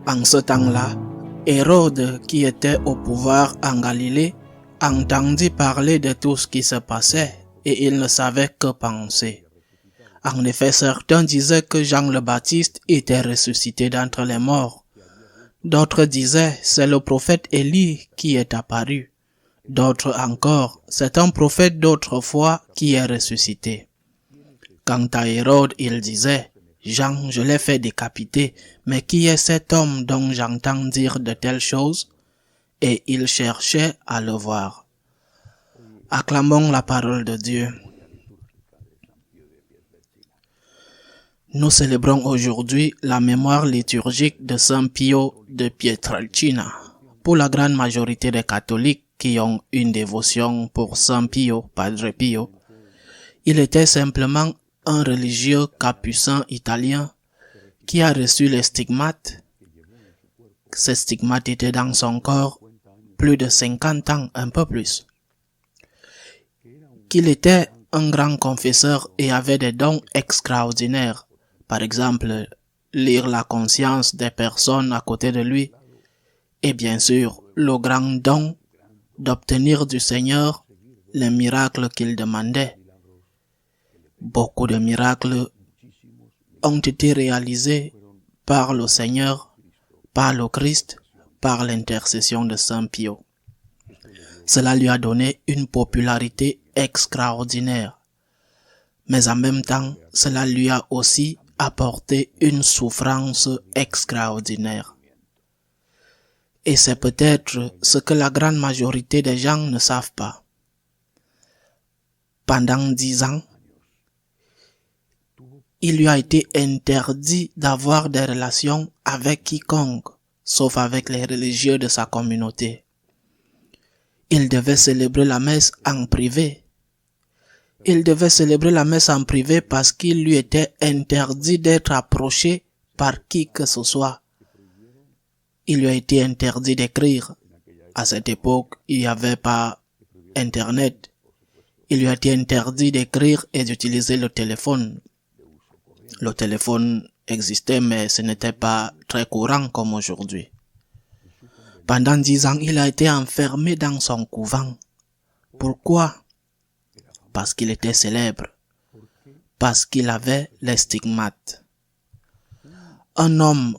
En ce temps-là, Hérode, qui était au pouvoir en Galilée, entendit parler de tout ce qui se passait et il ne savait que penser. En effet, certains disaient que Jean le Baptiste était ressuscité d'entre les morts. D'autres disaient, c'est le prophète Élie qui est apparu. D'autres encore, c'est un prophète d'autrefois qui est ressuscité. Quant à Hérode, il disait, Jean, je l'ai fait décapiter, mais qui est cet homme dont j'entends dire de telles choses? Et il cherchait à le voir. Acclamons la parole de Dieu. Nous célébrons aujourd'hui la mémoire liturgique de Saint Pio de Pietrelcina. Pour la grande majorité des catholiques qui ont une dévotion pour Saint Pio, Padre Pio, il était simplement un religieux capucin italien qui a reçu les stigmates. Ces stigmates étaient dans son corps plus de 50 ans, un peu plus. Qu'il était un grand confesseur et avait des dons extraordinaires. Par exemple, lire la conscience des personnes à côté de lui. Et bien sûr, le grand don d'obtenir du Seigneur les miracles qu'il demandait. Beaucoup de miracles ont été réalisés par le Seigneur, par le Christ, par l'intercession de Saint Pio. Cela lui a donné une popularité extraordinaire. Mais en même temps, cela lui a aussi apporté une souffrance extraordinaire. Et c'est peut-être ce que la grande majorité des gens ne savent pas. Pendant 10 ans, il lui a été interdit d'avoir des relations avec quiconque, sauf avec les religieux de sa communauté. Il devait célébrer la messe en privé. Il devait célébrer la messe en privé parce qu'il lui était interdit d'être approché par qui que ce soit. Il lui a été interdit d'écrire. À cette époque, il n'y avait pas Internet. Il lui a été interdit d'écrire et d'utiliser le téléphone. Le téléphone existait, mais ce n'était pas très courant comme aujourd'hui. Pendant 10 ans, il a été enfermé dans son couvent. Pourquoi? Parce qu'il était célèbre. Parce qu'il avait les stigmates. Un homme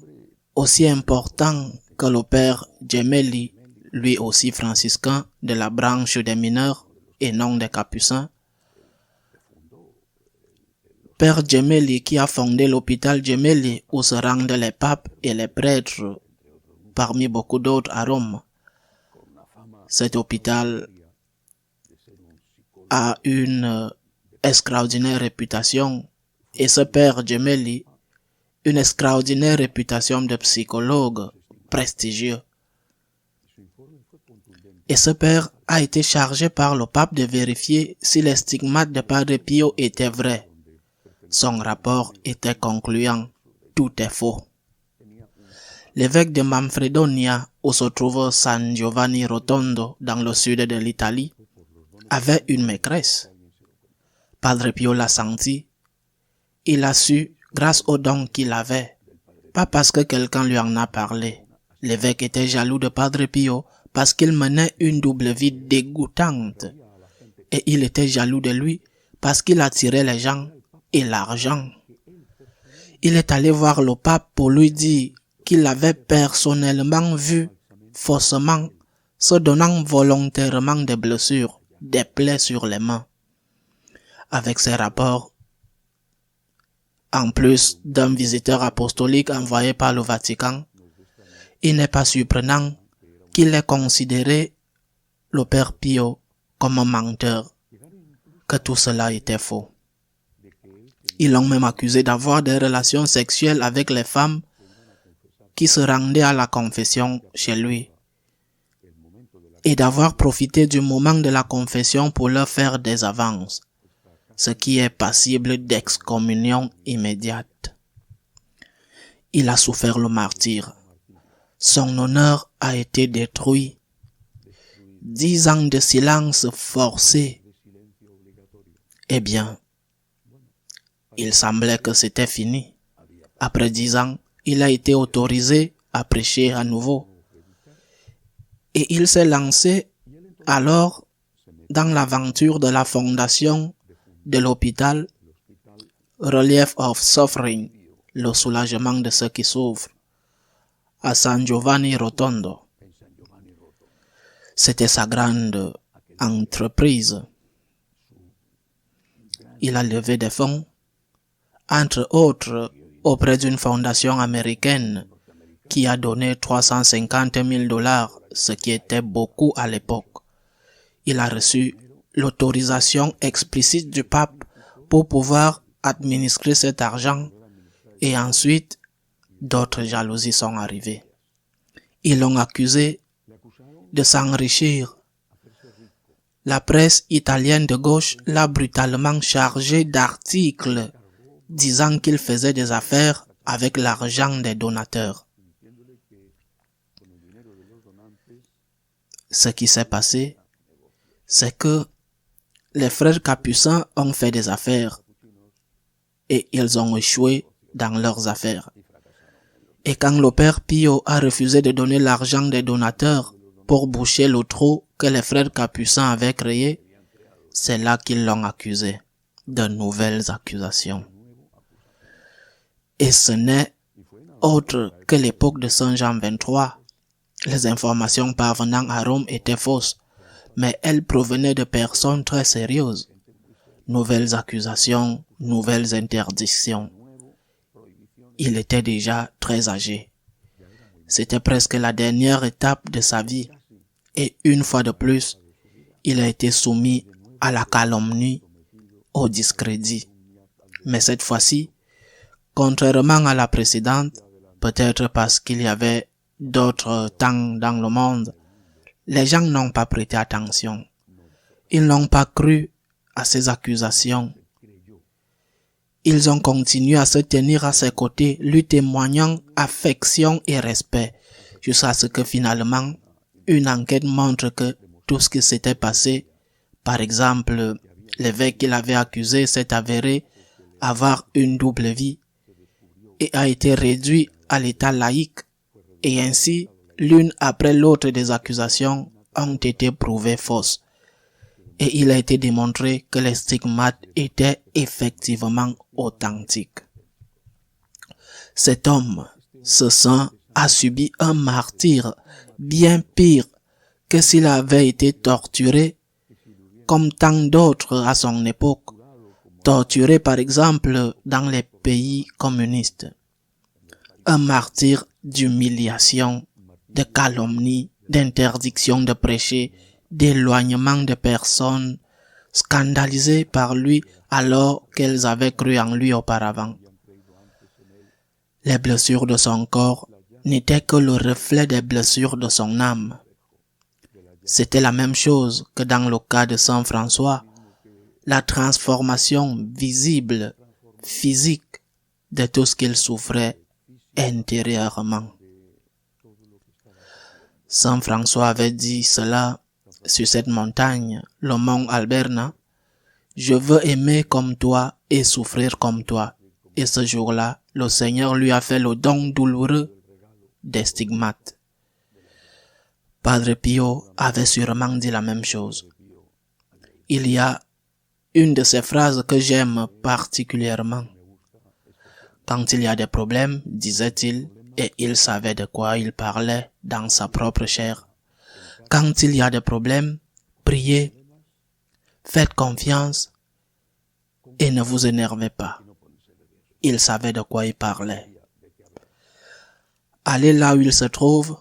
aussi important que le père Gemelli, lui aussi franciscain de la branche des mineurs et non des capucins. Père Gemelli qui a fondé l'hôpital Gemelli où se rendent les papes et les prêtres parmi beaucoup d'autres à Rome. Cet hôpital a une extraordinaire réputation et ce père Gemelli une extraordinaire réputation de psychologue prestigieux. Et ce père a été chargé par le pape de vérifier si les stigmates de Padre Pio étaient vrais. Son rapport était concluant. Tout est faux. L'évêque de Manfredonia, où se trouve San Giovanni Rotondo, dans le sud de l'Italie, avait une maîtresse. Padre Pio l'a senti. Il a su grâce au don qu'il avait, pas parce que quelqu'un lui en a parlé. L'évêque était jaloux de Padre Pio parce qu'il menait une double vie dégoûtante. Et il était jaloux de lui parce qu'il attirait les gens et l'argent. Il est allé voir le pape pour lui dire qu'il avait personnellement vu faussement, se donnant volontairement des blessures, des plaies sur les mains. Avec ces rapports, en plus d'un visiteur apostolique envoyé par le Vatican, il n'est pas surprenant qu'il ait considéré le Père Pio comme un menteur, que tout cela était faux. Ils l'ont même accusé d'avoir des relations sexuelles avec les femmes qui se rendaient à la confession chez lui et d'avoir profité du moment de la confession pour leur faire des avances, ce qui est passible d'excommunion immédiate. Il a souffert le martyre. Son honneur a été détruit. 10 ans de silence forcé. Eh bien, il semblait que c'était fini. Après 10 ans, il a été autorisé à prêcher à nouveau. Et il s'est lancé alors dans l'aventure de la fondation de l'hôpital Relief of Suffering, le soulagement de ceux qui souffrent, à San Giovanni Rotondo. C'était sa grande entreprise. Il a levé des fonds, entre autres auprès d'une fondation américaine qui a donné $350,000, ce qui était beaucoup à l'époque. Il a reçu l'autorisation explicite du pape pour pouvoir administrer cet argent et ensuite d'autres jalousies sont arrivées. Ils l'ont accusé de s'enrichir. La presse italienne de gauche l'a brutalement chargé d'articles disant qu'il faisait des affaires avec l'argent des donateurs. Ce qui s'est passé, c'est que les frères capucins ont fait des affaires et ils ont échoué dans leurs affaires. Et quand le père Pio a refusé de donner l'argent des donateurs pour boucher le trou que les frères capucins avaient créé, c'est là qu'ils l'ont accusé de nouvelles accusations. Et ce n'est autre que l'époque de Saint Jean 23. Les informations parvenant à Rome étaient fausses, mais elles provenaient de personnes très sérieuses. Nouvelles accusations, nouvelles interdictions. Il était déjà très âgé. C'était presque la dernière étape de sa vie. Et une fois de plus, il a été soumis à la calomnie, au discrédit. Mais cette fois-ci, contrairement à la précédente, peut-être parce qu'il y avait d'autres temps dans le monde, les gens n'ont pas prêté attention. Ils n'ont pas cru à ces accusations. Ils ont continué à se tenir à ses côtés, lui témoignant affection et respect, jusqu'à ce que finalement, une enquête montre que tout ce qui s'était passé, par exemple, l'évêque qu'il avait accusé s'est avéré avoir une double vie et a été réduit à l'état laïque, et ainsi, l'une après l'autre des accusations ont été prouvées fausses. Et il a été démontré que les stigmates étaient effectivement authentiques. Cet homme, ce saint, a subi un martyre bien pire que s'il avait été torturé, comme tant d'autres à son époque, torturé par exemple dans les pays communistes. Un martyr d'humiliation, de calomnie, d'interdiction de prêcher, d'éloignement de personnes scandalisées par lui alors qu'elles avaient cru en lui auparavant. Les blessures de son corps n'étaient que le reflet des blessures de son âme. C'était la même chose que dans le cas de Saint François, la transformation visible, physique, de tout ce qu'il souffrait intérieurement. Saint François avait dit cela sur cette montagne, le mont Alberna: « Je veux aimer comme toi et souffrir comme toi. » Et ce jour-là, le Seigneur lui a fait le don douloureux des stigmates. Padre Pio avait sûrement dit la même chose. Il y a une de ces phrases que j'aime particulièrement. Quand il y a des problèmes, disait-il, et il savait de quoi il parlait dans sa propre chair. Quand il y a des problèmes, priez, faites confiance et ne vous énervez pas. Il savait de quoi il parlait. Allez là où il se trouve,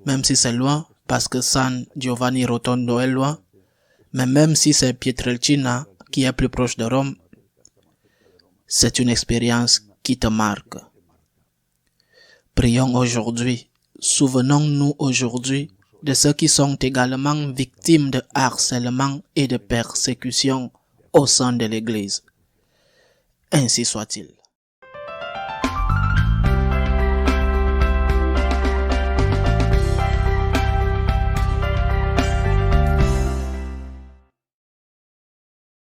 même si c'est loin, parce que San Giovanni Rotondo est loin, mais même si c'est Pietrelcina qui est plus proche de Rome, c'est une expérience qui te marque. Prions aujourd'hui, souvenons-nous aujourd'hui de ceux qui sont également victimes de harcèlement et de persécution au sein de l'Église. Ainsi soit-il.